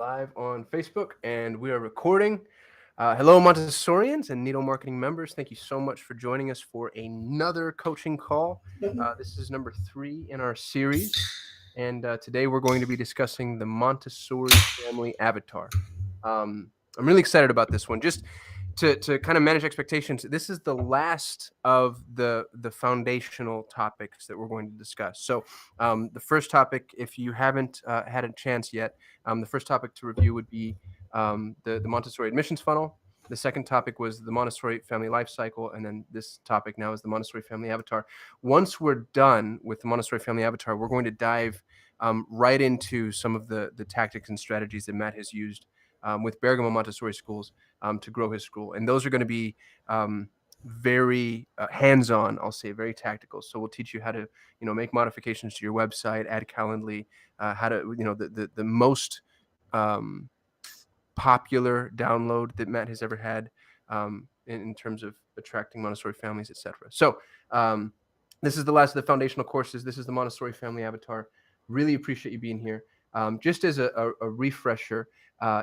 live on Facebook, and we are recording. Hello, Montessorians and Neto marketing members. Thank you so much for joining us for another coaching call. This is number 3 in our series, and today we're going to be discussing the Montessori family avatar. I'm really excited about this one. Just to kind of manage expectations, this is the last of the foundational topics that we're going to discuss. So the first topic, if you haven't had a chance yet, the first topic to review would be the Montessori admissions funnel. The second topic was the Montessori family life cycle, and then this topic now is the Montessori family avatar. Once we're done with the Montessori family avatar, we're going to dive right into some of the tactics and strategies that Matt has used with Bergamo Montessori schools to grow his school. And those are going to be very hands-on, I'll say, very tactical. So we'll teach you how to, make modifications to your website, add Calendly, how to, the most popular download that Matt has ever had in terms of attracting Montessori families, etc. So this is the last of the foundational courses. This is the Montessori family avatar. Really appreciate you being here. Just as a refresher,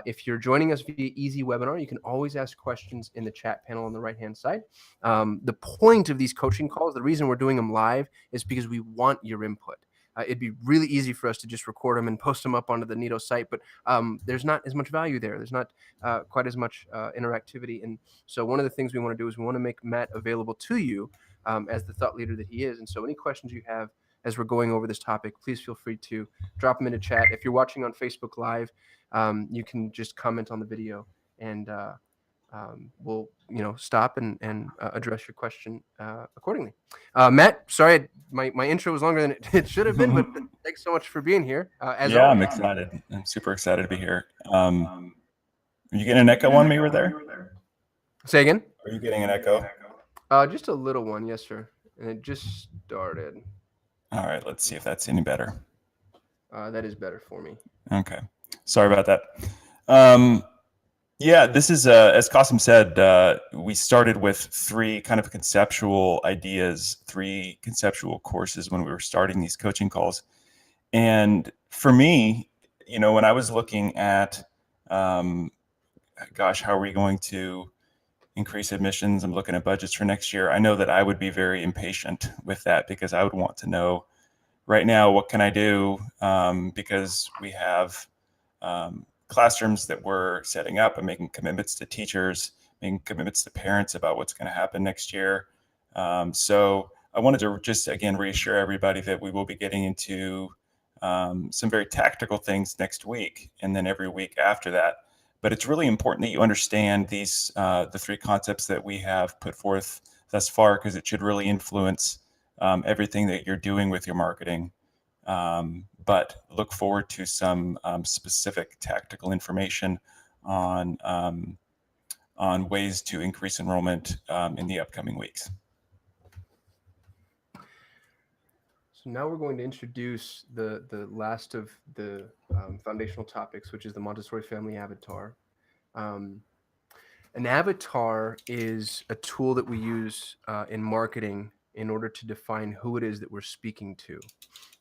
if you're joining us via Easy Webinar, you can always ask questions in the chat panel on the right-hand side. The point of these coaching calls, the reason we're doing them live, is because we want your input. It'd be really easy for us to just record them and post them up onto the Neto site, but there's not as much value there. There's not quite as much interactivity. And so one of the things we want to do is we want to make Matt available to you as the thought leader that he is. And so any questions you have as we're going over this topic, please feel free to drop them into chat. If you're watching on Facebook Live, you can just comment on the video, and we'll stop and address your question accordingly. Matt, sorry, my intro was longer than it should have been, but thanks so much for being here. As always. I'm excited. I'm super excited to be here. Are you getting an echo on me over there? Say again? Are you getting an echo? Just a little one, yes, sir. And it just started. All right, let's see if that's any better. That is better for me. Okay. Sorry about that. This is, as Qasim said, we started with 3 kind of conceptual ideas, 3 conceptual courses when we were starting these coaching calls. And for me, when I was looking at, how are we going to increase admissions? I'm looking at budgets for next year. I know that I would be very impatient with that because I would want to know right now, what can I do? Because we have classrooms that we're setting up and making commitments to teachers, making commitments to parents about what's going to happen next year. So I wanted to just, again, reassure everybody that we will be getting into some very tactical things next week and then every week after that. But it's really important that you understand these the 3 concepts that we have put forth thus far, because it should really influence everything that you're doing with your marketing. But look forward to some specific tactical information on ways to increase enrollment in the upcoming weeks. So now we're going to introduce the last of the foundational topics, which is the Montessori family avatar. An avatar is a tool that we use in marketing in order to define who it is that we're speaking to.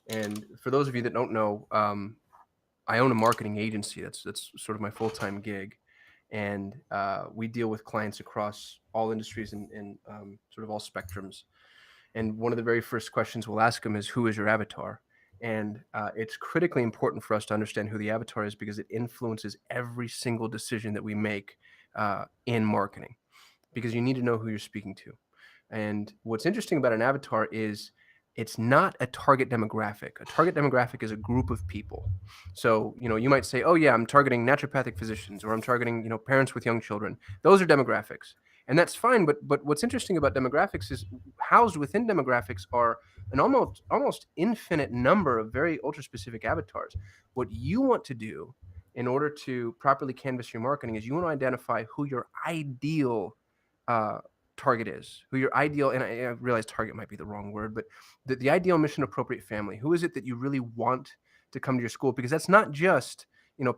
And for those of you that don't know, I own a marketing agency. That's sort of my full-time gig. And we deal with clients across all industries and sort of all spectrums. And one of the very first questions we'll ask them is, who is your avatar? And it's critically important for us to understand who the avatar is, because it influences every single decision that we make in marketing, because you need to know who you're speaking to. And what's interesting about an avatar is it's not a target demographic. A target demographic is a group of people. So, you might say, oh yeah, I'm targeting naturopathic physicians, or I'm targeting, parents with young children. Those are demographics. And that's fine, but what's interesting about demographics is housed within demographics are an almost infinite number of very ultra-specific avatars. What you want to do in order to properly canvas your marketing is you want to identify who your ideal target is, who your ideal, and I realize target might be the wrong word, but the ideal mission appropriate family. Who is it that you really want to come to your school? Because that's not just,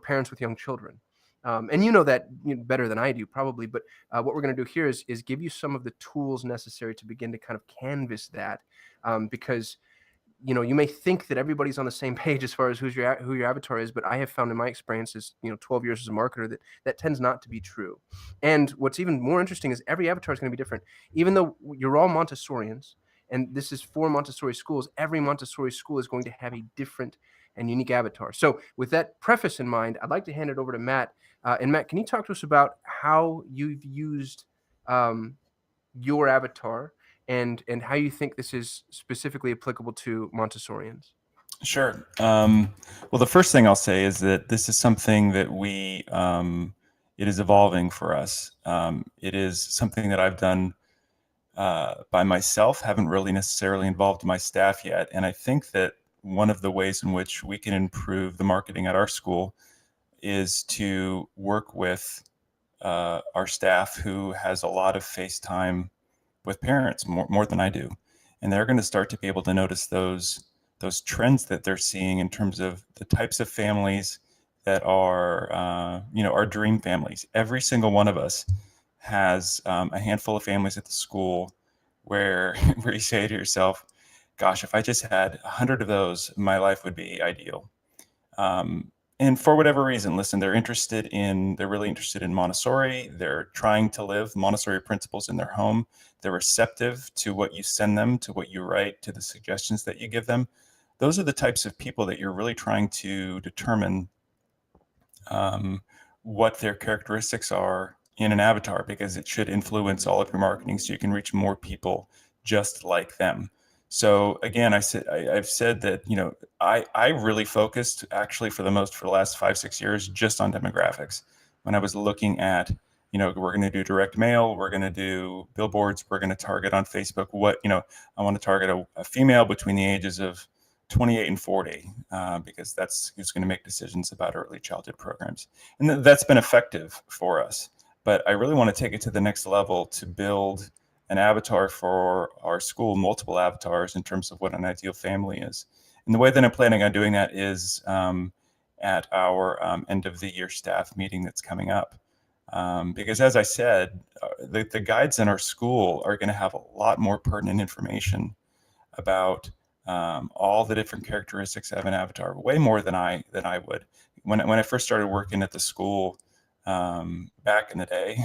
parents with young children. And you know that better than I do, probably. But what we're going to do here is give you some of the tools necessary to begin to kind of canvas that, because you may think that everybody's on the same page as far as who your avatar is, but I have found in my experiences, 12 years as a marketer, that tends not to be true. And what's even more interesting is every avatar is going to be different. Even though you're all Montessorians, and this is for Montessori schools, every Montessori school is going to have a different and unique avatar. So with that preface in mind, I'd like to hand it over to Matt. And Matt, can you talk to us about how you've used your avatar and how you think this is specifically applicable to Montessorians? Sure. Well, the first thing I'll say is that this is something that it is evolving for us. It is something that I've done by myself, haven't really necessarily involved my staff yet. And I think that one of the ways in which we can improve the marketing at our school is to work with our staff who has a lot of face time with parents, more than I do. And they're going to start to be able to notice those trends that they're seeing in terms of the types of families that are, our dream families. Every single one of us has a handful of families at the school where you say to yourself, gosh, if I just had 100 of those, my life would be ideal. And for whatever reason, listen, they're really interested in Montessori. They're trying to live Montessori principles in their home. They're receptive to what you send them, to what you write, to the suggestions that you give them. Those are the types of people that you're really trying to determine what their characteristics are in an avatar, because it should influence all of your marketing so you can reach more people just like them. So again, I've said that, I really focused actually for the last 5-6 years just on demographics. When I was looking at, we're going to do direct mail, we're going to do billboards, we're going to target on Facebook. I want to target a female between the ages of 28 and 40, because that's who's going to make decisions about early childhood programs. And that's been effective for us. But I really want to take it to the next level to build an avatar for our school, multiple avatars in terms of what an ideal family is. And the way that I'm planning on doing that is at our end of the year staff meeting that's coming up. Because as I said, the guides in our school are going to have a lot more pertinent information about all the different characteristics of an avatar, way more than I would. When I first started working at the school back in the day,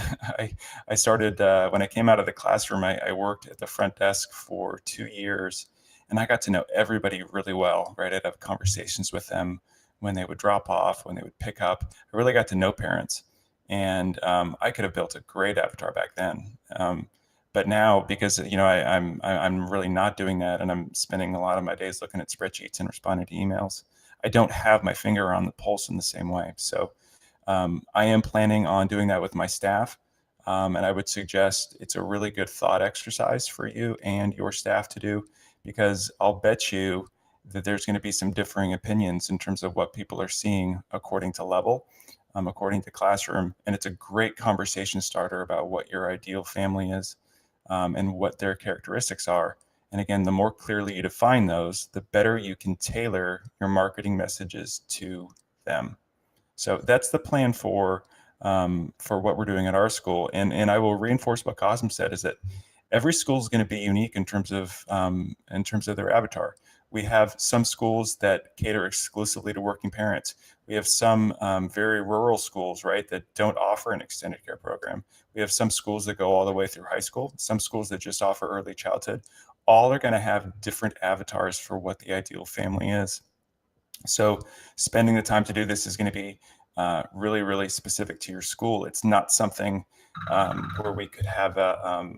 I started when I came out of the classroom. I worked at the front desk for 2 years, and I got to know everybody really well. Right, I'd have conversations with them when they would drop off, when they would pick up. I really got to know parents, and I could have built a great avatar back then. But now, because I'm really not doing that, and I'm spending a lot of my days looking at spreadsheets and responding to emails, I don't have my finger on the pulse in the same way. So I am planning on doing that with my staff, and I would suggest it's a really good thought exercise for you and your staff to do, because I'll bet you that there's going to be some differing opinions in terms of what people are seeing according to level, according to classroom, and it's a great conversation starter about what your ideal family is. And what their characteristics are. And again, the more clearly you define those, the better you can tailor your marketing messages to them. So that's the plan for what we're doing at our school. And I will reinforce what Cosm said, is that every school is going to be unique in terms of their avatar. We have some schools that cater exclusively to working parents. We have some very rural schools, right, that don't offer an extended care program. We have some schools that go all the way through high school, some schools that just offer early childhood. All are going to have different avatars for what the ideal family is. So spending the time to do this is going to be really, really specific to your school. It's not something where we could have a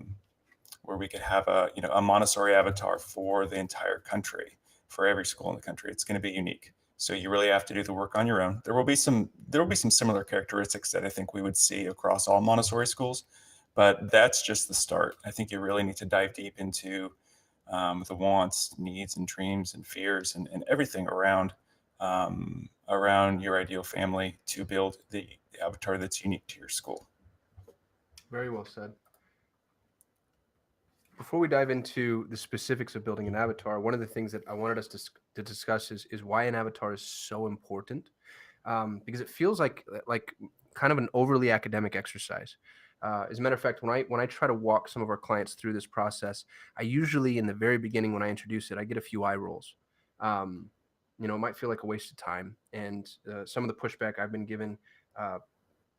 a Montessori avatar for the entire country, for every school in the country. It's going to be unique. So you really have to do the work on your own. There will be some similar characteristics that I think we would see across all Montessori schools, but that's just the start. I think you really need to dive deep into the wants, needs, and dreams and fears and everything around your ideal family to build the avatar that's unique to your school. Very well said. Before we dive into the specifics of building an avatar, one of the things that I wanted us to discuss is why an avatar is so important, because it feels like kind of an overly academic exercise. As a matter of fact, when I try to walk some of our clients through this process, I usually, in the very beginning when I introduce it, I get a few eye rolls. It might feel like a waste of time. And some of the pushback I've been given uh,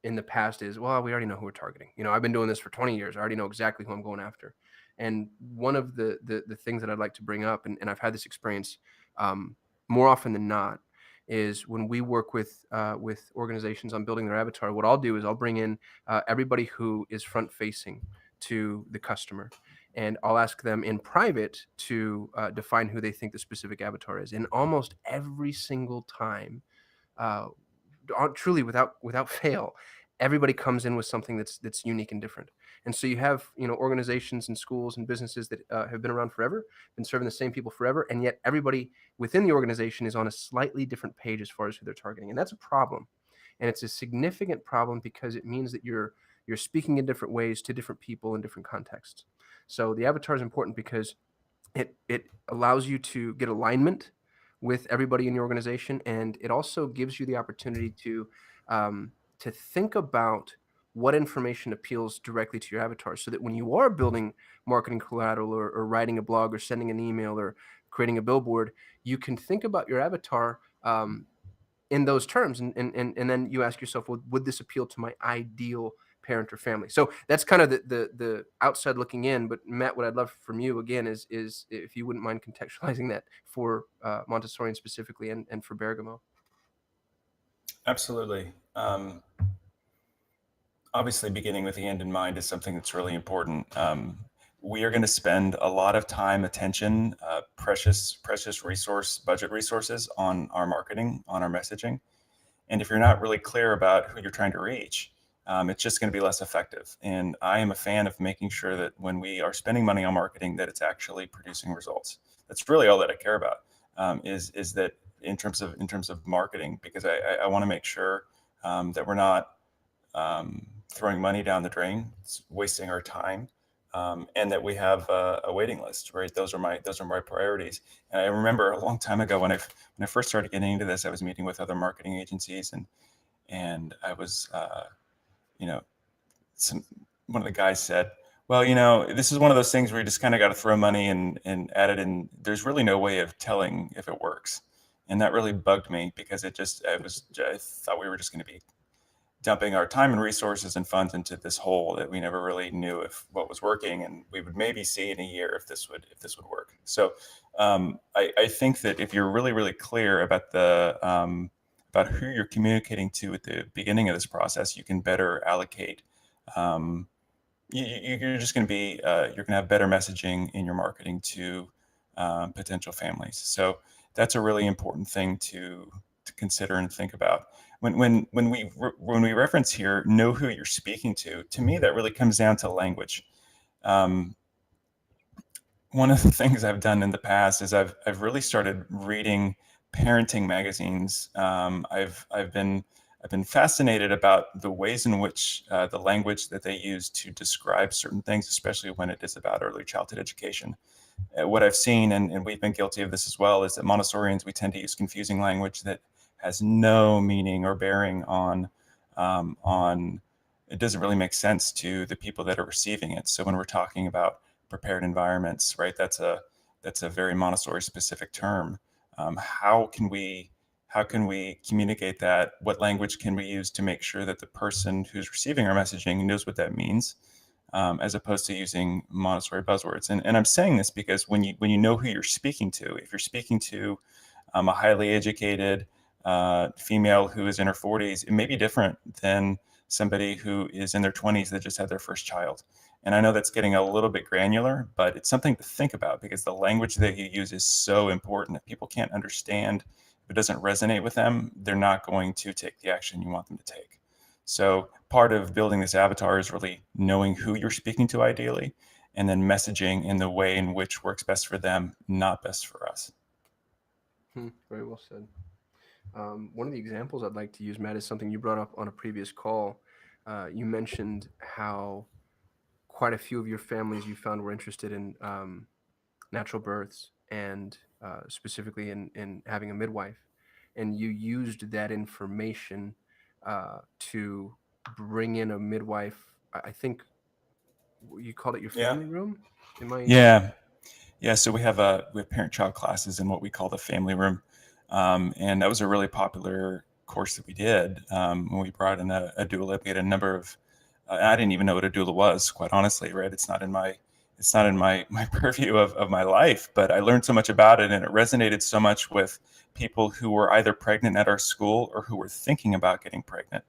in the past is, well, we already know who we're targeting. I've been doing this for 20 years. I already know exactly who I'm going after. And one of the things that I'd like to bring up, and I've had this experience more often than not, is when we work with organizations on building their avatar. What I'll do is I'll bring in everybody who is front facing to the customer, and I'll ask them in private to define who they think the specific avatar is. And almost every single time, uh, truly without fail, everybody comes in with something that's unique and different. And so you have organizations and schools and businesses that have been around forever, been serving the same people forever, and yet everybody within the organization is on a slightly different page as far as who they're targeting. And that's a problem, and it's a significant problem because it means that you're speaking in different ways to different people in different contexts. So the avatar is important because it allows you to get alignment with everybody in your organization, and it also gives you the opportunity to think about what information appeals directly to your avatar, so that when you are building marketing collateral, or writing a blog, or sending an email, or creating a billboard, you can think about your avatar in those terms, and then you ask yourself, well, would this appeal to my ideal parent or family? So that's kind of the outside looking in. But Matt, what I'd love from you again is if you wouldn't mind contextualizing that for Montessorian specifically, and for Bergamo. Absolutely. Obviously, beginning with the end in mind is something that's really important. We are going to spend a lot of time, attention, precious budget resources on our marketing, on our messaging. And if you're not really clear about who you're trying to reach, it's just going to be less effective. And I am a fan of making sure that when we are spending money on marketing, that it's actually producing results. That's really all that I care about. Is that in terms of marketing, because I want to make sure that we're not throwing money down the drain, it's wasting our time, and that we have a waiting list. Right, those are my priorities. And I remember a long time ago when I first started getting into this, I was meeting with other marketing agencies, and I was, one of the guys said, well, this is one of those things where you just kind of got to throw money and at it, and there's really no way of telling if it works. And that really bugged me, because I thought we were just going to be dumping our time and resources and funds into this hole that we never really knew if what was working, and we would maybe see in a year if this would work. So I think that if you're really, really clear about about who you're communicating to at the beginning of this process, you can better allocate. You're just going to be you're going to have better messaging in your marketing to potential families. So that's a really important thing to consider and think about. When we reference here, know who you're speaking to. To me, that really comes down to language. One of the things I've done in the past is I've really started reading parenting magazines. I've been fascinated about the ways in which the language that they use to describe certain things, especially when it is about early childhood education. What I've seen, and we've been guilty of this as well, is that Montessorians, we tend to use confusing language that has no meaning or bearing on it doesn't really make sense to the people that are receiving it. So when we're talking about prepared environments, right, that's a very Montessori specific term. How can we communicate that? What language can we use to make sure that the person who's receiving our messaging knows what that means, as opposed to using Montessori buzzwords? And I'm saying this because when you know who you're speaking to, if you're speaking to a highly educated female who is in her 40s, it may be different than somebody who is in their 20s that just had their first child. And I know that's getting a little bit granular, but it's something to think about, because the language that you use is so important. If people can't understand, if it doesn't resonate with them, they're not going to take the action you want them to take. So part of building this avatar is really knowing who you're speaking to ideally, and then messaging in the way in which works best for them, not best for us. Very well said. One of the examples I'd like to use, Matt, is something you brought up on a previous call. You mentioned how quite a few of your families you found were interested in natural births, and specifically in having a midwife. And you used that information to bring in a midwife. I think you called it your Yeah. family room. Am I? Yeah. Yeah, so we have parent-child classes in what we call the family room, and that was a really popular course that we did when we brought in a doula. We had a number of I didn't even know what a doula was, quite honestly, right? It's not in my my purview of my life, but I learned so much about it, and it resonated so much with people who were either pregnant at our school or who were thinking about getting pregnant.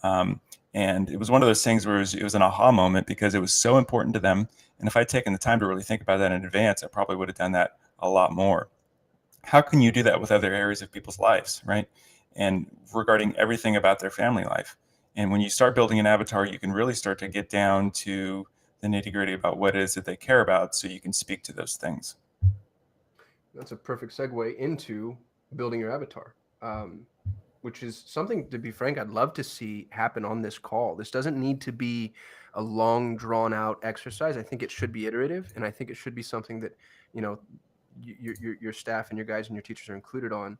Um, and it was one of those things where it was an aha moment because it was so important to them. And if I'd taken the time to really think about that in advance, I probably would have done that a lot more. How can you do that with other areas of people's lives, right? And regarding everything about their family life. And when you start building an avatar, you can really start to get down to the nitty gritty about what it is that they care about so you can speak to those things. That's a perfect segue into building your avatar, which is something, to be frank, I'd love to see happen on this call. This doesn't need to be a long, drawn out exercise. I think it should be iterative, and I think it should be something that, you know, your staff and your guys and your teachers are included on.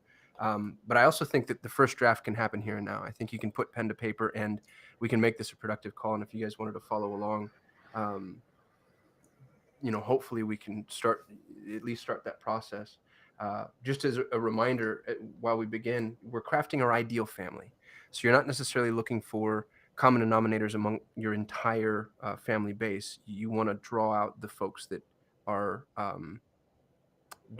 But I also think that the first draft can happen here and now. I think you can put pen to paper, and we can make this a productive call. And if you guys wanted to follow along, um, hopefully we can at least start that process. Just as a reminder, while we begin, we're crafting our ideal family. So you're not necessarily looking for common denominators among your entire family base. You want to draw out the folks that are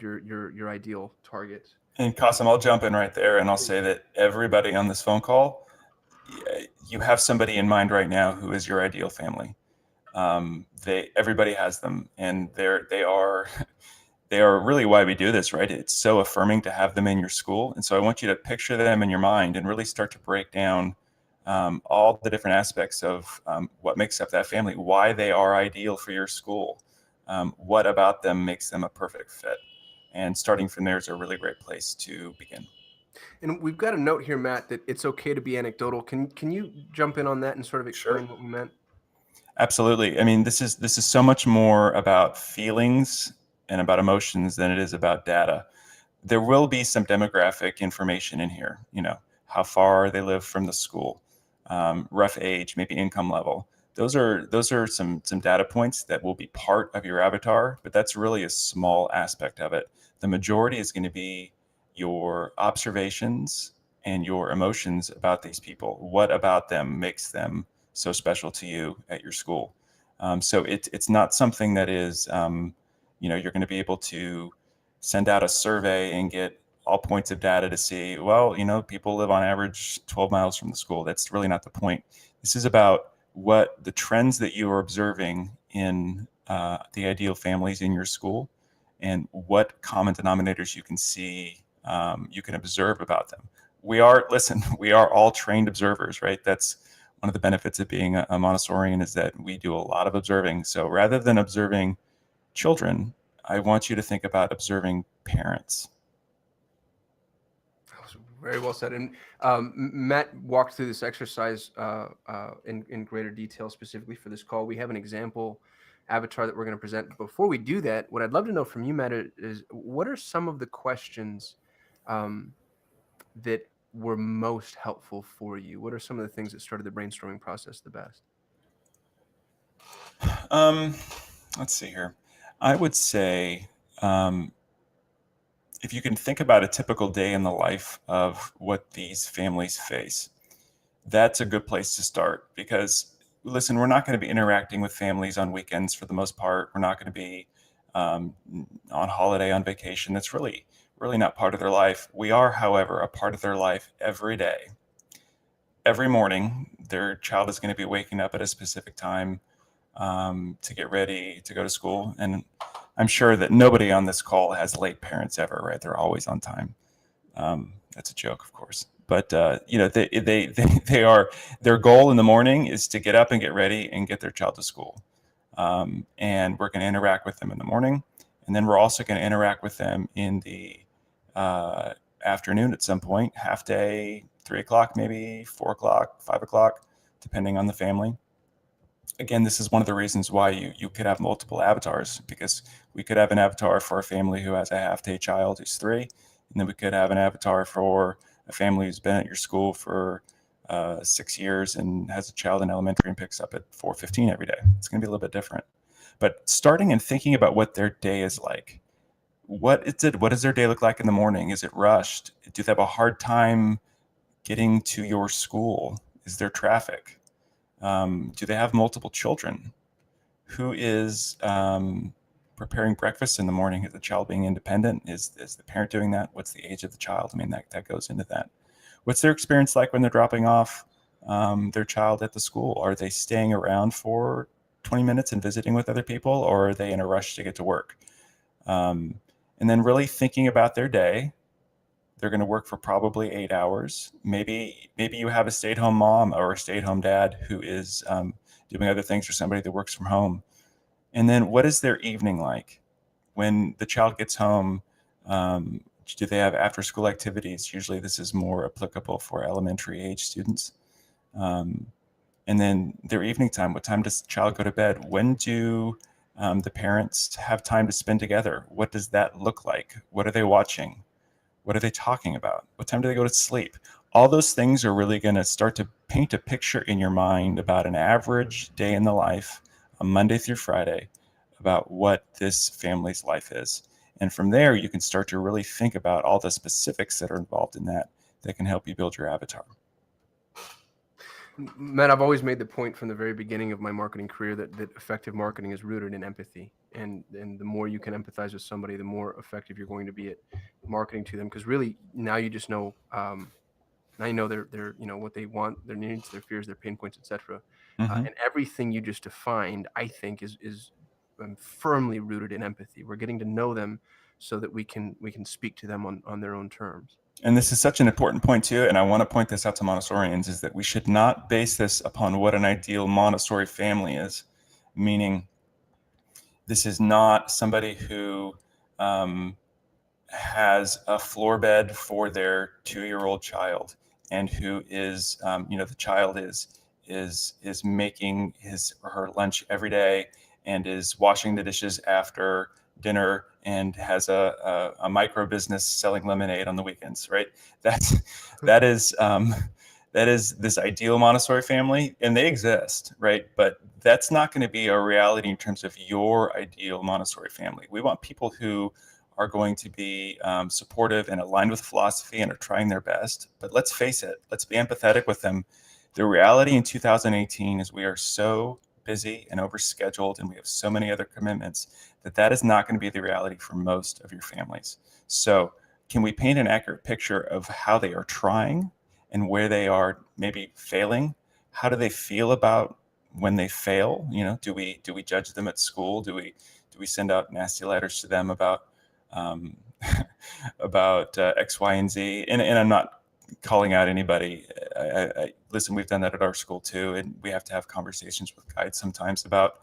your ideal targets. And Kasim, I'll jump in right there and I'll say that everybody on this phone call, you have somebody in mind right now who is your ideal family. Everybody has them, and they are they are really why we do this, right? It's so affirming to have them in your school, and so I want you to picture them in your mind and really start to break down all the different aspects of what makes up that family, why they are ideal for your school, what about them makes them a perfect fit, and starting from there is a really great place to begin. And we've got a note here, Matt, that it's okay to be anecdotal. Can you jump in on that and sort of Sure. explain what we meant? Absolutely. I mean, this is so much more about feelings and about emotions than it is about data. There will be some demographic information in here, how far they live from the school, rough age, maybe income level. Those are some data points that will be part of your avatar, but that's really a small aspect of it. The majority is going to be your observations and your emotions about these people. What about them makes them so special to you at your school? So it's not something that is, you're going to be able to send out a survey and get all points of data to see, well, people live on average 12 miles from the school. That's really not the point. This is about what the trends that you are observing in the ideal families in your school and what common denominators you can see, you can observe about them. Listen, we are all trained observers, right? That's one of the benefits of being a Montessorian is that we do a lot of observing. So rather than observing children, I want you to think about observing parents. That was very well said. And Matt walked through this exercise in greater detail specifically for this call. We have an example avatar that we're going to present. Before we do that, what I'd love to know from you, Matt, is what are some of the questions um, that were most helpful for you? What are some of the things that started the brainstorming process the best? Um, let's see here. I would say um, if you can think about a typical day in the life of what these families face, that's a good place to start because, listen, we're not going to be interacting with families on weekends for the most part. We're not going to be um, on holiday, on vacation. That's really not part of their life. We are, however, a part of their life every day. Every morning, their child is going to be waking up at a specific time to get ready to go to school. And I'm sure that nobody on this call has late parents ever, right? They're always on time. That's a joke, of course. But they are their goal in the morning is to get up and get ready and get their child to school. And we're going to interact with them in the morning, and then we're also going to interact with them in the afternoon at some point, half day, 3 o'clock, maybe 4 o'clock, 5 o'clock, depending on the family. Again, this is one of the reasons why you could have multiple avatars, because we could have an avatar for a family who has a half day child who's 3, and then we could have an avatar for a family who's been at your school for 6 years and has a child in elementary and picks up at 4:15 every day. It's going to be a little bit different. but starting and thinking about what their day is like. What does their day look like in the morning? Is it rushed? Do they have a hard time getting to your school? Is there traffic? Do they have multiple children? Who is preparing breakfast in the morning? Is the child being independent? Is the parent doing that? What's the age of the child? I mean, that goes into that. What's their experience like when they're dropping off their child at the school? Are they staying around for 20 minutes and visiting with other people, or are they in a rush to get to work? And then really thinking about their day. They're going to work for probably 8 hours. Maybe you have a stay-at-home mom or a stay-at-home dad who is doing other things, or somebody that works from home. And then what is their evening like? When the child gets home, do they have after-school activities? Usually this is more applicable for elementary age students. And then their evening time. What time does the child go to bed? When do the parents have time to spend together? What does that look like? What are they watching? What are they talking about? What time do they go to sleep? All those things are really going to start to paint a picture in your mind about an average day in the life, a Monday through Friday, about what this family's life is. And from there, you can start to really think about all the specifics that are involved in that can help you build your avatar. Matt, I've always made the point from the very beginning of my marketing career that effective marketing is rooted in empathy. And the more you can empathize with somebody, the more effective you're going to be at marketing to them. Because really, now you just know, now you know their what they want, their needs, their fears, their pain points, etc. And everything you just defined, I think, is firmly rooted in empathy. We're getting to know them so that we can speak to them on their own terms. And this is such an important point too, and I want to point this out to Montessorians, is that we should not base this upon what an ideal Montessori family is, meaning this is not somebody who has a floor bed for their 2-year-old child, and who is, the child is making his or her lunch every day, and is washing the dishes after dinner, and has a micro business selling lemonade on the weekends, right? That is this ideal Montessori family, and they exist, right? But that's not going to be a reality in terms of your ideal Montessori family. We want people who are going to be supportive and aligned with philosophy and are trying their best. But let's face it, let's be empathetic with them. The reality in 2018 is we are so busy and overscheduled, and we have so many other commitments, that is not going to be the reality for most of your families. So can we paint an accurate picture of how they are trying and where they are maybe failing? How do they feel about when they fail? Do we judge them at school? Do we send out nasty letters to them about X, Y, and Z? And I'm not calling out anybody. I listen, we've done that at our school too, and we have to have conversations with guides sometimes about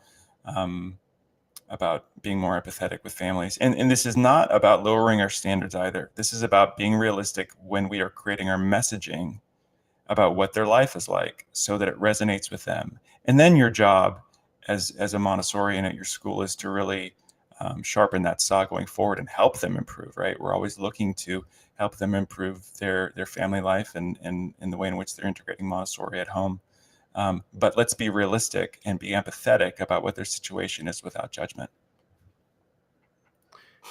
being more empathetic with families. And this is not about lowering our standards either. This is about being realistic when we are creating our messaging about what their life is like, so that it resonates with them. And then your job as a Montessorian at your school is to really sharpen that saw going forward and help them improve, right? We're always looking to help them improve their family life and the way in which they're integrating Montessori at home. But let's be realistic and be empathetic about what their situation is without judgment.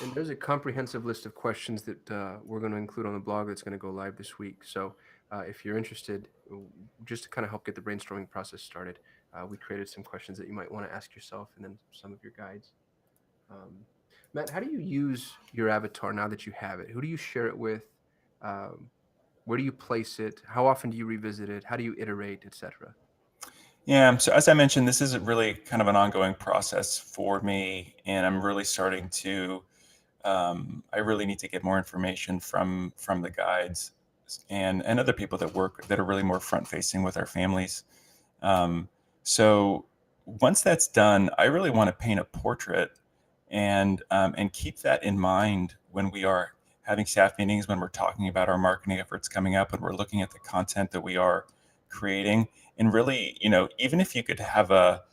And there's a comprehensive list of questions that we're going to include on the blog that's going to go live this week. So if you're interested, just to kind of help get the brainstorming process started, we created some questions that you might want to ask yourself and then some of your guides. Matt, how do you use your avatar now that you have it? Who do you share it with? Where do you place it? How often do you revisit it? How do you iterate, etc.? Yeah, so as I mentioned, this is really kind of an ongoing process for me, and I'm really starting to, I really need to get more information from the guides and other people that are really more front facing with our families. So once that's done, I really want to paint a portrait and keep that in mind when we are having staff meetings, when we're talking about our marketing efforts coming up, and we're looking at the content that we are creating. And really, even if you could have a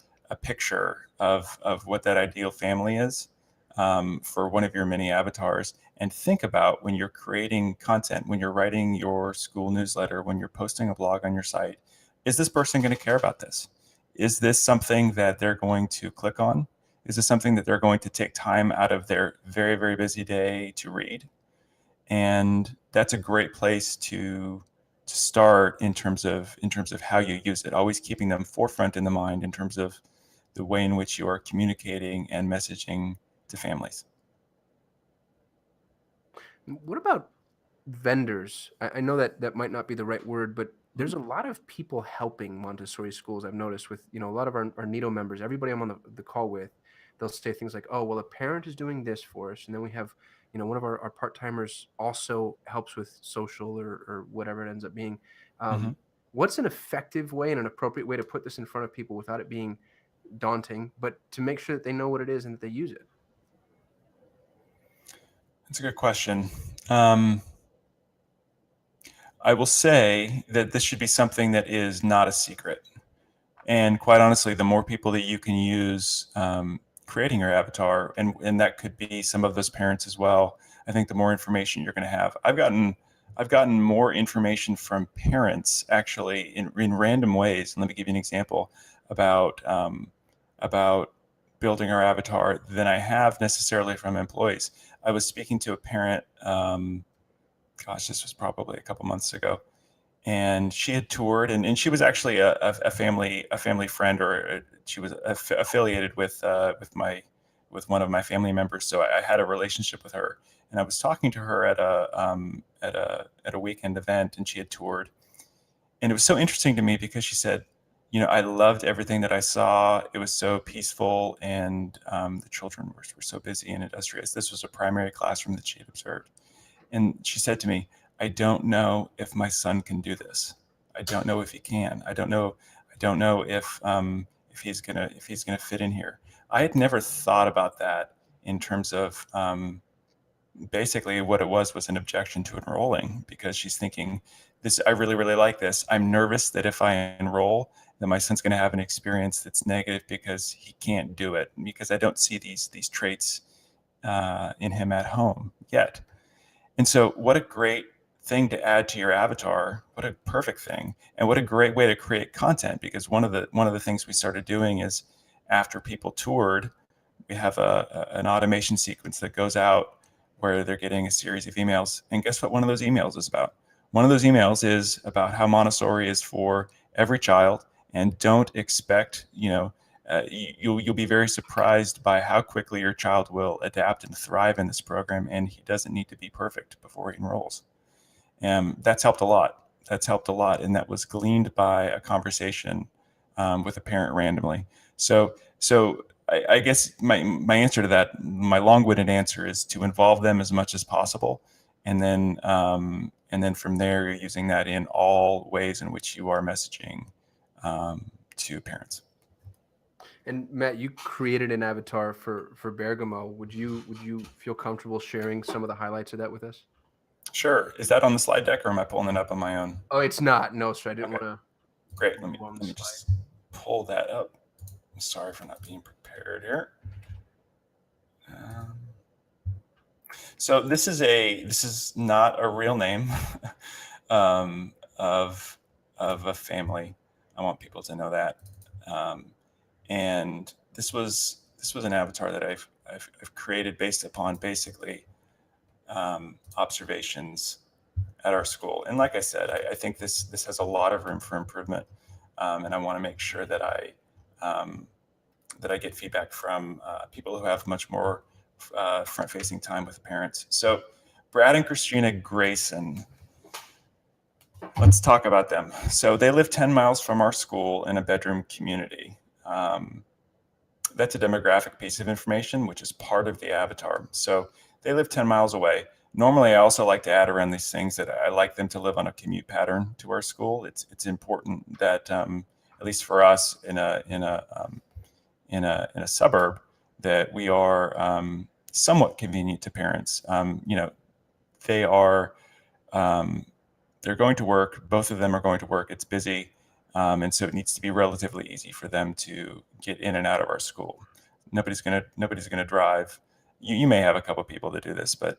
picture of what that ideal family is for one of your many avatars, and think about when you're creating content, when you're writing your school newsletter, when you're posting a blog on your site, is this person going to care about this? Is this something that they're going to click on? Is this something that they're going to take time out of their very, very busy day to read? And that's a great place to start in terms of how you use it, always keeping them forefront in the mind in terms of the way in which you are communicating and messaging to families. What about vendors? I know that that might not be the right word, but there's a lot of people helping Montessori schools. I've noticed with, a lot of our Neto members, everybody I'm on the call with, they'll say things like, oh, well, a parent is doing this for us. And then we have, one of our part-timers also helps with social or whatever it ends up being. Mhm. What's an effective way and an appropriate way to put this in front of people without it being daunting, but to make sure that they know what it is and that they use it? That's a good question. Um, I will say that this should be something that is not a secret. And quite honestly, the more people that you can use creating your avatar, and that could be some of those parents as well, I think the more information you're going to have. I've gotten more information from parents actually in random ways. And let me give you an example about building our avatar than I have necessarily from employees. I was speaking to a parent. Gosh, this was probably a couple months ago, and she had toured, and she was actually a family friend, or she was affiliated with one of my family members. So I had a relationship with her, and I was talking to her at a weekend event, and she had toured, and it was so interesting to me because she said, I loved everything that I saw. It was so peaceful, and the children were so busy and industrious. This was a primary classroom that she had observed. And she said to me, I don't know if my son can do this. I don't know if he can. I don't know if he's gonna fit in here. I had never thought about that in terms of basically what it was an objection to enrolling, because she's thinking, this, I really, really like this. I'm nervous that if I enroll, that my son's going to have an experience that's negative because he can't do it, because I don't see these traits in him at home yet. And so what a great thing to add to your avatar. What a perfect thing. And what a great way to create content, because one of the things we started doing is, after people toured, we have an automation sequence that goes out where they're getting a series of emails. And guess what one of those emails is about? One of those emails is about how Montessori is for every child, and don't expect, you'll be very surprised by how quickly your child will adapt and thrive in this program, and he doesn't need to be perfect before he enrolls. And that's helped a lot. And that was gleaned by a conversation with a parent randomly. So I guess my answer to that, my long-winded answer, is to involve them as much as possible, and then from there, you're using that in all ways in which you are messaging to parents. And Matt, you created an avatar for Bergamo. Would you feel comfortable sharing some of the highlights of that with us? Sure. Is that on the slide deck, or am I pulling it up on my own? Oh, it's not. No, sir. I didn't Okay. want to. Great. Let me just pull that up. I'm sorry for not being prepared here. So this is not a real name of a family. I want people to know that. And this was an avatar that I've created based upon basically observations at our school. And like I said, I think this has a lot of room for improvement, and I want to make sure that I get feedback from people who have much more front-facing time with parents. So Brad and Christina Grayson, let's talk about them. So they live 10 miles from our school in a bedroom community. That's a demographic piece of information, which is part of the avatar. So they live 10 miles away. Normally, I also like to add around these things that I like them to live on a commute pattern to our school. It's important that, at least for us in a suburb, that we are somewhat convenient to parents. They are they're going to work. Both of them are going to work. It's busy. And so it needs to be relatively easy for them to get in and out of our school. Nobody's gonna drive. You may have a couple people that do this, but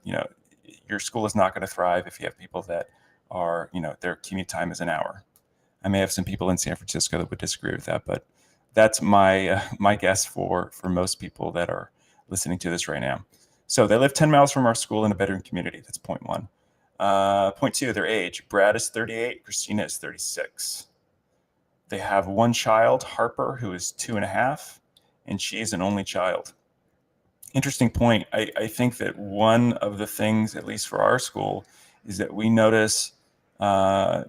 your school is not going to thrive if you have people that are, their commute time is an hour. I may have some people in San Francisco that would disagree with that, but that's my guess for most people that are listening to this right now. So they live 10 miles from our school in a bedroom community. That's point one. Point two, their age. Brad is 38. Christina is 36. They have one child, Harper, who is 2.5, and she is an only child. Interesting point. I think that one of the things, at least for our school, is that we notice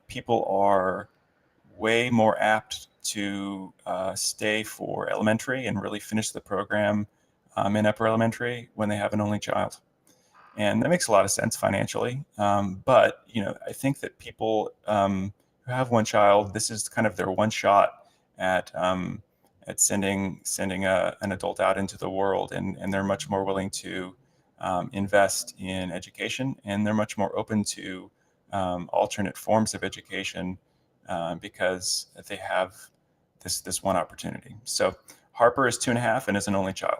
people are way more apt to stay for elementary and really finish the program in upper elementary when they have an only child. And that makes a lot of sense financially. But, I think that people who have one child, this is kind of their one shot at sending an adult out into the world, and they're much more willing to invest in education, and they're much more open to alternate forms of education because they have this one opportunity. So Harper is 2.5 and is an only child.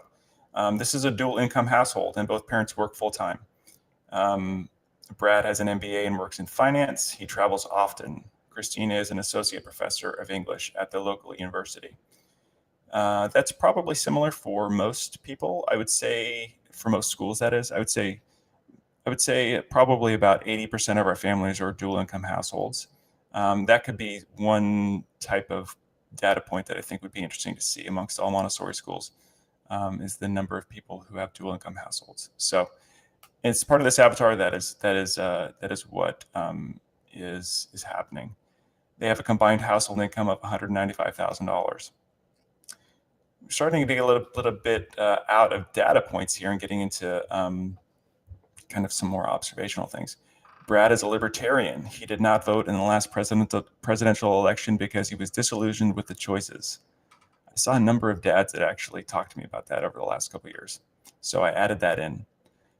This is a dual income household, and both parents work full time. Brad has an MBA and works in finance. He travels often. Christina is an associate professor of English at the local university. That's probably similar for most people. I would say, for most schools, that is. I would say probably about 80% of our families are dual income households. That could be one type of data point that I think would be interesting to see amongst all Montessori schools, is the number of people who have dual income households. So it's part of this avatar that is what is happening. They have a combined household income of $195,000. We're starting to get a little bit out of data points here and getting into kind of some more observational things. Brad is a libertarian. He did not vote in the last presidential election because he was disillusioned with the choices. I saw a number of dads that actually talked to me about that over the last couple of years, so I added that in.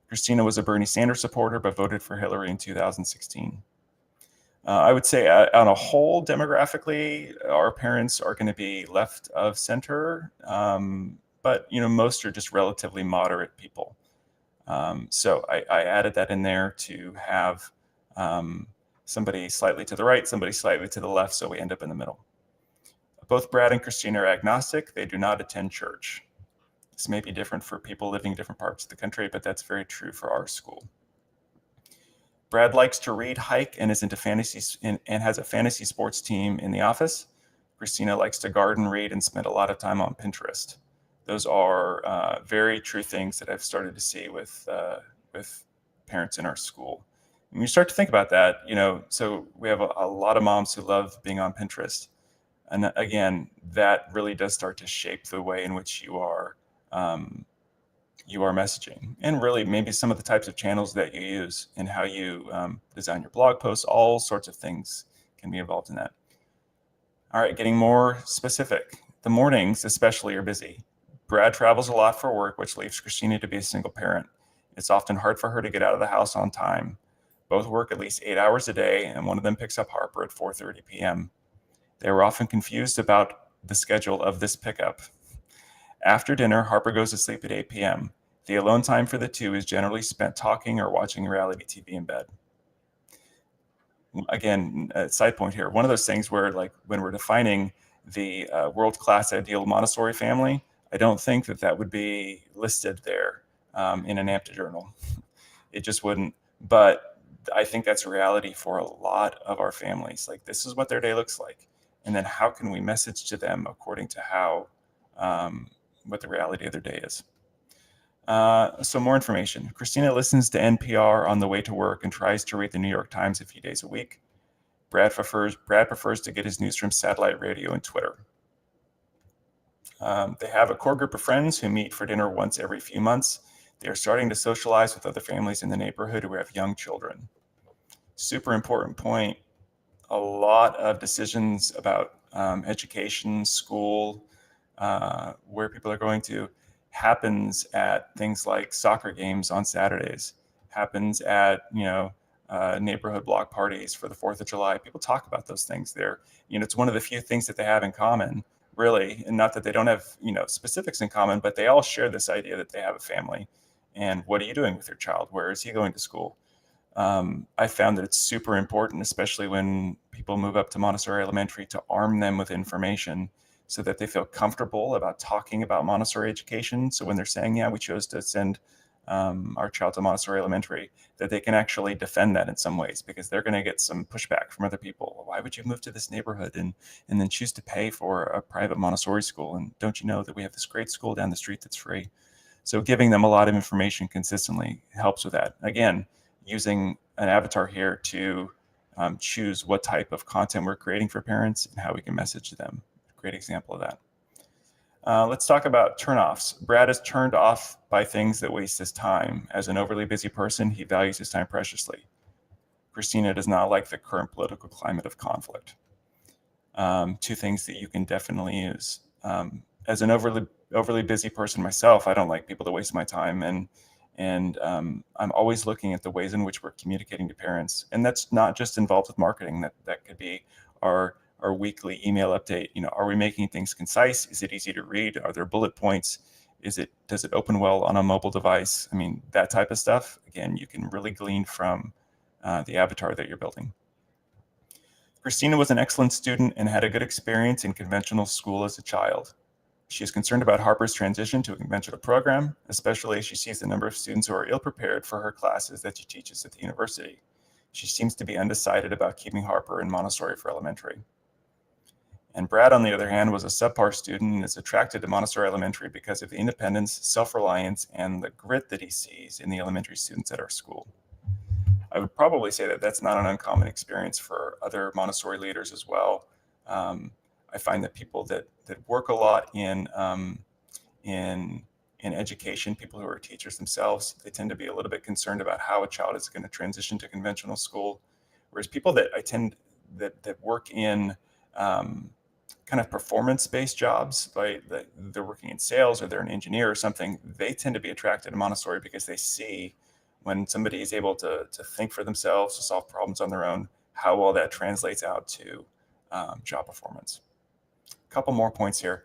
Christina was a Bernie Sanders supporter, but voted for Hillary in 2016. I would say on a whole, demographically, our parents are going to be left of center, but most are just relatively moderate people. So I added that in there to have somebody slightly to the right, somebody slightly to the left, so we end up in the middle. Both Brad and Christina are agnostic. They do not attend church. This may be different for people living in different parts of the country, but that's very true for our school. Brad likes to read, hike, and is into fantasy and has a fantasy sports team in the office. Christina likes to garden, read, and spend a lot of time on Pinterest. Those are very true things that I've started to see with parents in our school. When you start to think about that, so we have a lot of moms who love being on Pinterest. And again, that really does start to shape the way in which you are messaging, and really maybe some of the types of channels that you use and how you design your blog posts. All sorts of things can be involved in that. All right, getting more specific. The mornings especially are busy. Brad travels a lot for work, which leaves Christina to be a single parent. It's often hard for her to get out of the house on time. Both work at least 8 hours a day, and one of them picks up Harper at 4:30 p.m. They were often confused about the schedule of this pickup. After dinner, Harper goes to sleep at 8 p.m. The alone time for the two is generally spent talking or watching reality TV in bed. Again, a side point here. One of those things where, like, when we're defining the world-class ideal Montessori family, I don't think that would be listed there in an AMPTA journal. It just wouldn't. But I think that's a reality for a lot of our families. Like, this is what their day looks like. And then how can we message to them according to how what the reality of their day is. So more information. Christina listens to NPR on the way to work and tries to read the New York Times a few days a week. Brad prefers to get his news from satellite radio and Twitter. They have a core group of friends who meet for dinner once every few months. They are starting to socialize with other families in the neighborhood who have young children. Super important point. A lot of decisions about education, school, where people are going to, happens at things like soccer games on Saturdays, happens at neighborhood block parties for the 4th of July. People talk about those things there. It's one of the few things that they have in common, really, and not that they don't have specifics in common, but they all share this idea that they have a family. And what are you doing with your child? Where is he going to school? I found that it's super important, especially when people move up to Montessori Elementary, to arm them with information so that they feel comfortable about talking about Montessori education. So when they're saying, yeah, we chose to send our child to Montessori Elementary, that they can actually defend that in some ways, because they're going to get some pushback from other people. Why would you move to this neighborhood and then choose to pay for a private Montessori school? And don't you know that we have this great school down the street that's free? So giving them a lot of information consistently helps with that. Again, using an avatar here to choose what type of content we're creating for parents and how we can message to them. Great example of that. Let's talk about turnoffs. Brad is turned off by things that waste his time. As an overly busy person, he values his time preciously. Christina does not like the current political climate of conflict. Two things that you can definitely use. As an overly busy person myself, I don't like people to waste my time, and I'm always looking at the ways in which we're communicating to parents, and that's not just involved with marketing. That could be our weekly email update. Are we making things concise? Is it easy to read? Are there bullet points? Does it open well on a mobile device? I mean, that type of stuff. Again, you can really glean from the avatar that you're building. Christina was an excellent student and had a good experience in conventional school as a child. She is concerned about Harper's transition to a conventional program, especially as she sees the number of students who are ill-prepared for her classes that she teaches at the university. She seems to be undecided about keeping Harper in Montessori for elementary. And Brad, on the other hand, was a subpar student and is attracted to Montessori Elementary because of the independence, self-reliance, and the grit that he sees in the elementary students at our school. I would probably say that that's not an uncommon experience for other Montessori leaders as well. I find that people that work a lot in education, people who are teachers themselves, they tend to be a little bit concerned about how a child is going to transition to conventional school. Whereas people that work in kind of performance-based jobs, like they're working in sales or they're an engineer or something, they tend to be attracted to Montessori because they see when somebody is able to think for themselves, to solve problems on their own, how well that translates out to job performance. A couple more points here.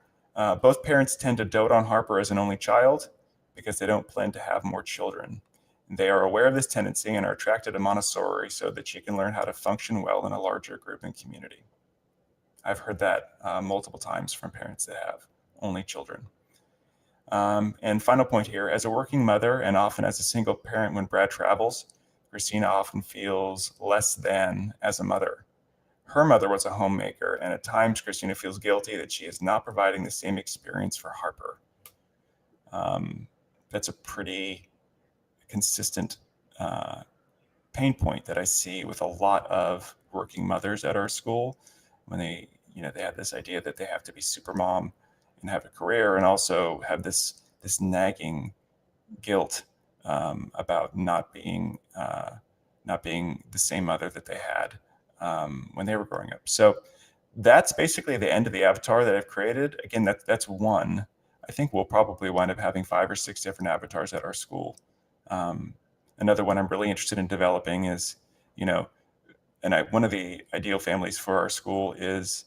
Both parents tend to dote on Harper as an only child because they don't plan to have more children. They are aware of this tendency and are attracted to Montessori so that she can learn how to function well in a larger group and community. I've heard that multiple times from parents that have only children. And final point here, as a working mother and often as a single parent when Brad travels, Christina often feels less than as a mother. Her mother was a homemaker, and at times Christina feels guilty that she is not providing the same experience for Harper. That's a pretty consistent pain point that I see with a lot of working mothers at our school when they have this idea that they have to be super mom and have a career, and also have this nagging guilt about not being the same mother that they had when they were growing up. So that's basically the end of the avatar that I've created. Again, that's one. I think we'll probably wind up having 5 or 6 different avatars at our school. Another one I'm really interested in developing is, one of the ideal families for our school is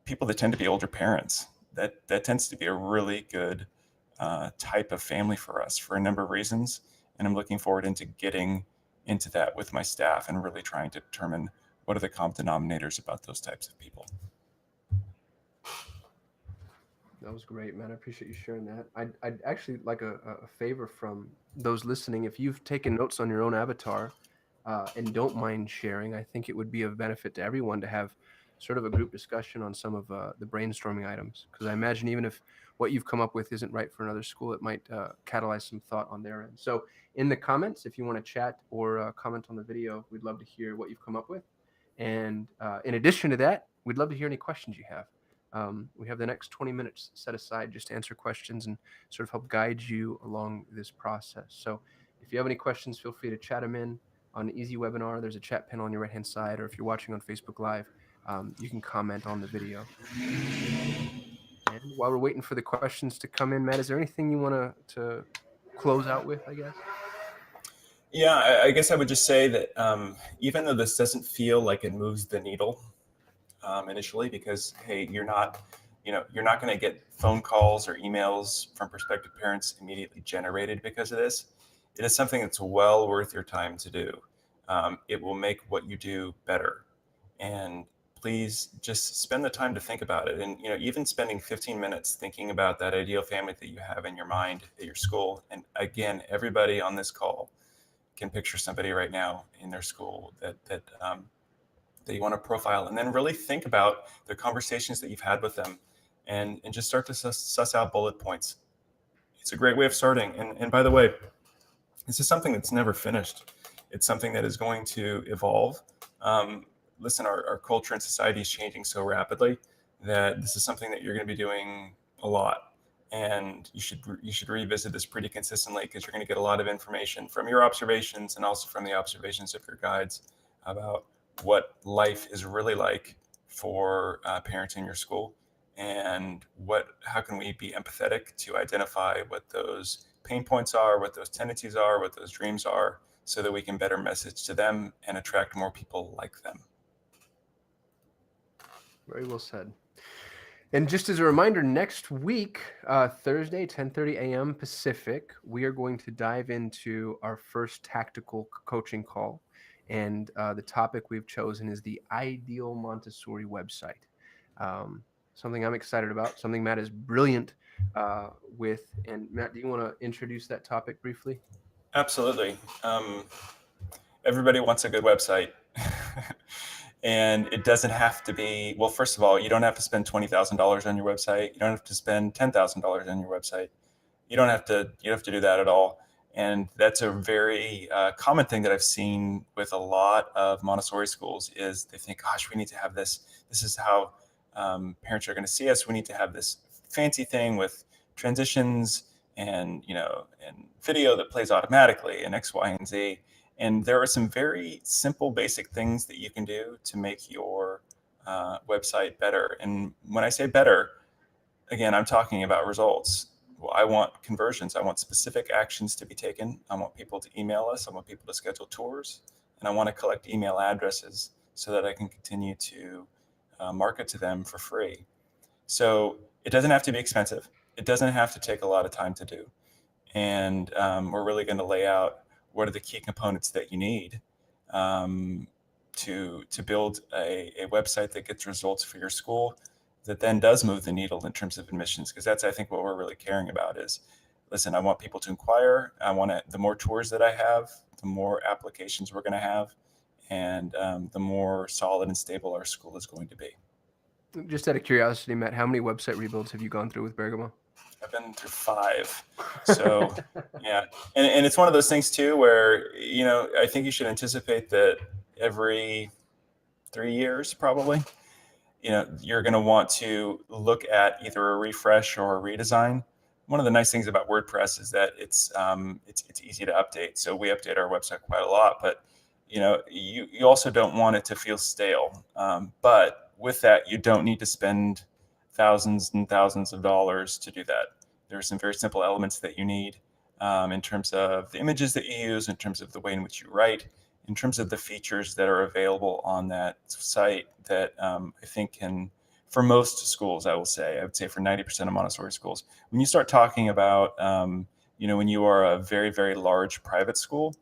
people that tend to be older parents. That tends to be a really good type of family for us for a number of reasons. And I'm looking forward into getting into that with my staff and really trying to determine what are the common denominators about those types of people. That was great, man. I appreciate you sharing that. I'd actually like a favor from those listening. If you've taken notes on your own avatar and don't mind sharing, I think it would be of benefit to everyone to have sort of a group discussion on some of the brainstorming items. Because I imagine even if what you've come up with isn't right for another school, it might catalyze some thought on their end. So in the comments, if you want to chat or comment on the video, we'd love to hear what you've come up with. And in addition to that, we'd love to hear any questions you have. We have the next 20 minutes set aside just to answer questions and sort of help guide you along this process. So if you have any questions, feel free to chat them in on Easy Webinar. There's a chat panel on your right-hand side, or if you're watching on Facebook Live, you can comment on the video. And while we're waiting for the questions to come in, Matt, is there anything you want to close out with, I guess? Yeah, I guess I would just say that even though this doesn't feel like it moves the needle initially, because hey, you're not going to get phone calls or emails from prospective parents immediately generated because of this. It is something that's well worth your time to do. It will make what you do better. And please just spend the time to think about it. And, even spending 15 minutes thinking about that ideal family that you have in your mind at your school. And again, everybody on this call can picture somebody right now in their school that you want to profile, and then really think about the conversations that you've had with them, and just start to suss out bullet points. It's a great way of starting. And by the way, this is something that's never finished. It's something that is going to evolve. Listen, our culture and society is changing so rapidly that this is something that you're going to be doing a lot. And you should revisit this pretty consistently, because you're going to get a lot of information from your observations and also from the observations of your guides about what life is really like for parents in your school, and how can we be empathetic to identify what those pain points are, what those tendencies are, what those dreams are, so that we can better message to them and attract more people like them. Very well said. And just as a reminder, next week, Thursday, 10:30 a.m. Pacific, we are going to dive into our first tactical coaching call. And the topic we've chosen is the ideal Montessori website. Something I'm excited about, something Matt is brilliant with. And Matt, do you want to introduce that topic briefly? Absolutely. Everybody wants a good website. And it doesn't have to be, well, first of all, you don't have to spend $20,000 on your website. You don't have to spend $10,000 on your website. You don't have to do that at all. And that's a very common thing that I've seen with a lot of Montessori schools, is they think, gosh, we need to have this. This is how parents are going to see us. We need to have this fancy thing with transitions and video that plays automatically and X, Y, and Z. And there are some very simple, basic things that you can do to make your website better. And when I say better, again, I'm talking about results. Well, I want conversions. I want specific actions to be taken. I want people to email us. I want people to schedule tours. And I want to collect email addresses so that I can continue to market to them for free. So it doesn't have to be expensive. It doesn't have to take a lot of time to do. And we're really going to lay out what are the key components that you need to build a website that gets results for your school, that then does move the needle in terms of admissions. Because that's, I think, what we're really caring about is, listen, I want people to inquire. The more tours that I have, the more applications we're going to have, and the more solid and stable our school is going to be. Just out of curiosity, Matt, how many website rebuilds have you gone through with Bergamo? I've been through 5. So yeah. And it's one of those things too, where, I think you should anticipate that every 3 years, probably, you're going to want to look at either a refresh or a redesign. One of the nice things about WordPress is that it's easy to update. So we update our website quite a lot, but you also don't want it to feel stale. But with that, you don't need to spend thousands and thousands of dollars to do that. There are some very simple elements that you need in terms of the images that you use, in terms of the way in which you write, in terms of the features that are available on that site that I think can, for most schools, I would say for 90% of Montessori schools, when you start talking about, when you are a very, very large private school,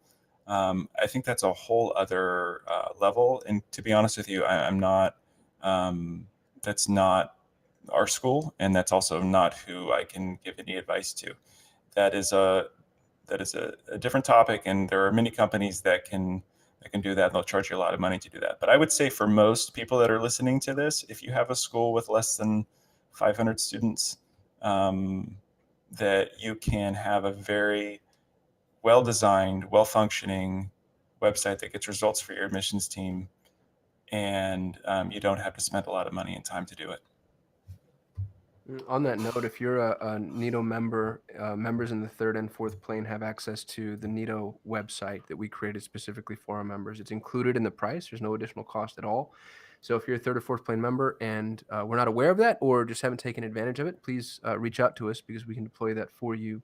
I think that's a whole other level. And to be honest with you, I'm not, that's not our school, and that's also not who I can give any advice to. That is a different topic, and there are many companies that can do that. They'll charge you a lot of money to do that. But I would say for most people that are listening to this, if you have a school with less than 500 students, that you can have a very well-designed, well-functioning website that gets results for your admissions team, and you don't have to spend a lot of money and time to do it. On that note, if you're a Neto member, members in the 3rd and 4th plane have access to the Neto website that we created specifically for our members. It's included in the price. There's no additional cost at all. So if you're a 3rd or 4th plane member and we're not aware of that, or just haven't taken advantage of it, please reach out to us, because we can deploy that for you.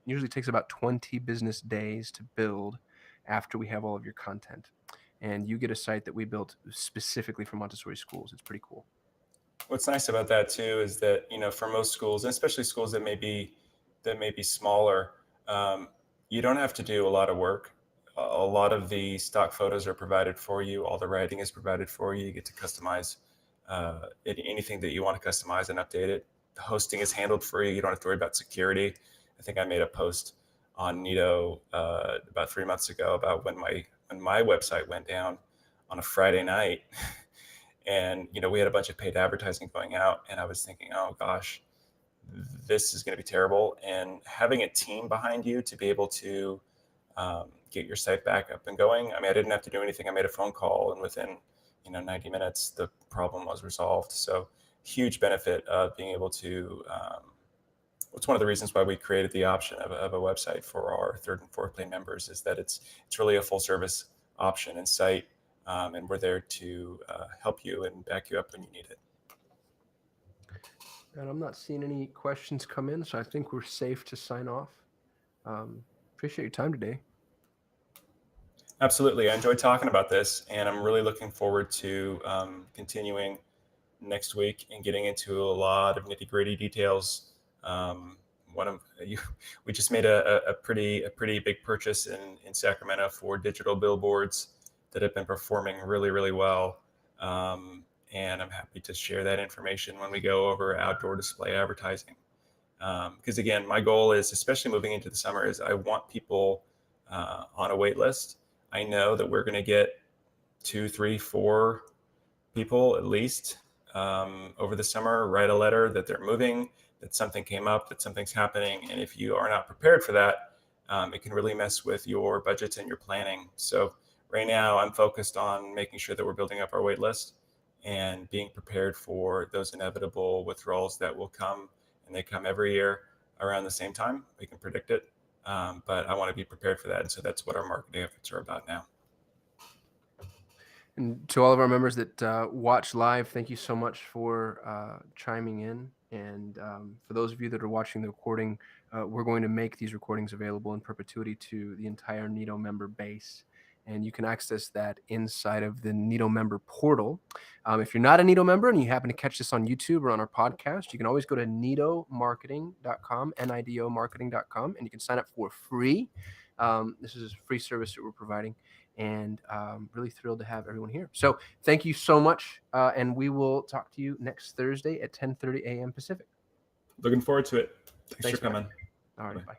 Usually takes about 20 business days to build after we have all of your content. And you get a site that we built specifically for Montessori schools. It's pretty cool. What's nice about that too is that, for most schools, and especially schools that may be smaller, you don't have to do a lot of work. a lot of the stock photos are provided for you. All the writing is provided for you. You get to customize anything that you want to customize and update it. The hosting is handled for you. You don't have to worry about security. I think I made a post on Neto about 3 months ago about when my website went down on a Friday night. And we had a bunch of paid advertising going out, and I was thinking, oh gosh, this is going to be terrible. And having a team behind you to be able to get your site back up and going. I mean, I didn't have to do anything. I made a phone call, and within 90 minutes, the problem was resolved. So huge benefit of being able to. It's one of the reasons why we created the option of a website for our third and fourth play members, is that it's really a full service option and site, and we're there to help you and back you up when you need it. And I'm not seeing any questions come in, so I think we're safe to sign off. Appreciate your time today. Absolutely. I enjoyed talking about this, and I'm really looking forward to continuing next week and getting into a lot of nitty gritty details. We just made a pretty big purchase in Sacramento for digital billboards that have been performing really, really well. And I'm happy to share that information when we go over outdoor display advertising. Because again, my goal is, especially moving into the summer, is I want people on a wait list. I know that we're going to get 2, 3, 4 people at least over the summer write a letter that they're moving, that something came up, that something's happening. And if you are not prepared for that, it can really mess with your budgets and your planning. So right now I'm focused on making sure that we're building up our wait list and being prepared for those inevitable withdrawals that will come, and they come every year around the same time. We can predict it, but I want to be prepared for that. And so that's what our marketing efforts are about now. And to all of our members that watch live, thank you so much for chiming in. And for those of you that are watching the recording, we're going to make these recordings available in perpetuity to the entire Neto member base. And you can access that inside of the Neto member portal. If you're not a Neto member and you happen to catch this on YouTube or on our podcast, you can always go to netomarketing.com, NIDO marketing.com, and you can sign up for free. This is a free service that we're providing, and really thrilled to have everyone here. So thank you so much, and we will talk to you next Thursday at 10:30 a.m. Pacific. Looking forward to it. Thanks for coming. All right, bye.